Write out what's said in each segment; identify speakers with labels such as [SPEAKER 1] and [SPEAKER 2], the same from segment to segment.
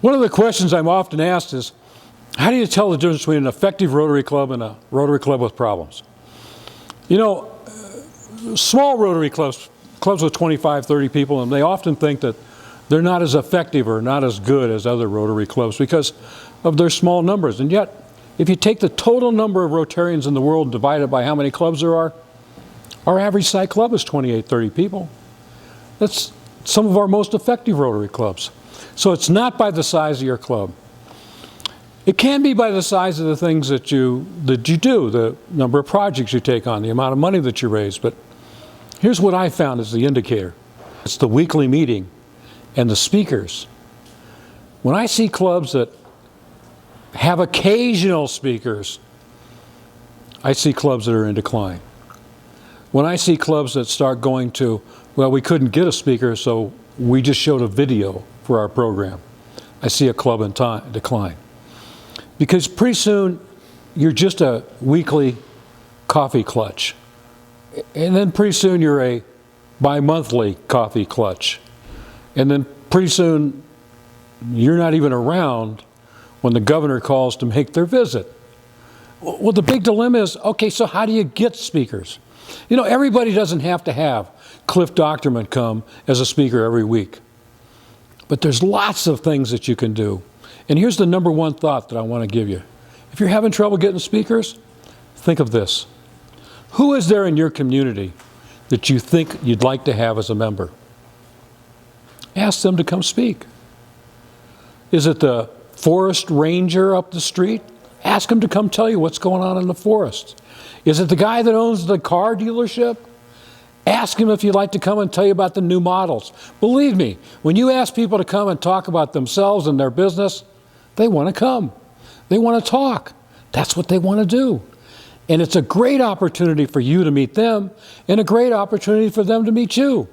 [SPEAKER 1] One of the questions I'm often asked is, how do you tell the difference between an effective Rotary Club and a Rotary Club with problems? You know, small Rotary clubs with 25, 30 people, and they often think that they're not as effective or not as good as other Rotary clubs because of their small numbers. And yet, if you take the total number of Rotarians in the world divided by how many clubs there are, our average site club is 28, 30 people. That's some of our most effective Rotary clubs. So it's not by the size of your club. It can be by the size of the things that you do, the number of projects you take on, the amount of money that you raise. But here's what I found as the indicator. It's the weekly meeting and the speakers. When I see clubs that have occasional speakers, I see clubs that are in decline. When I see clubs that start going to, well, we couldn't get a speaker, so we just showed a video for our program, I see a club in decline. Because pretty soon, you're just a weekly coffee clutch. And then pretty soon, you're a bi-monthly coffee clutch. And then pretty soon, you're not even around when the governor calls to make their visit. Well, the big dilemma is, okay, so how do you get speakers? You know, everybody doesn't have to have Cliff Docterman come as a speaker every week. But there's lots of things that you can do. And here's the number one thought that I want to give you. If you're having trouble getting speakers, think of this. Who is there in your community that you think you'd like to have as a member? Ask them to come speak. Is it the forest ranger up the street? Ask him to come tell you what's going on in the forest. Is it the guy that owns the car dealership? Ask him if he'd like to come and tell you about the new models. Believe me, when you ask people to come and talk about themselves and their business, they want to come. They want to talk. That's what they want to do. And it's a great opportunity for you to meet them and a great opportunity for them to meet you.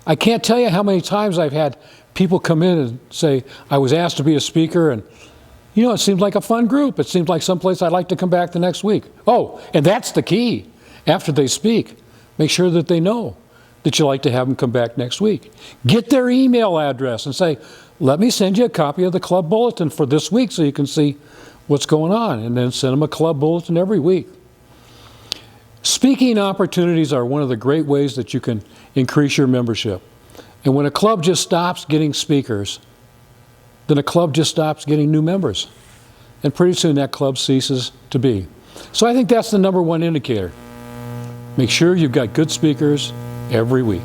[SPEAKER 1] I can't tell you how many times I've had people come in and say, I was asked to be a speaker, and you know, it seems like a fun group. It seems like someplace I'd like to come back the next week. Oh, and that's the key. After they speak, make sure that they know that you'd like to have them come back next week. Get their email address and say, let me send you a copy of the club bulletin for this week so you can see what's going on, and then send them a club bulletin every week. Speaking opportunities are one of the great ways that you can increase your membership. And when a club just stops getting speakers, then a club just stops getting new members. And pretty soon that club ceases to be. So I think that's the number one indicator. Make sure you've got good speakers every week.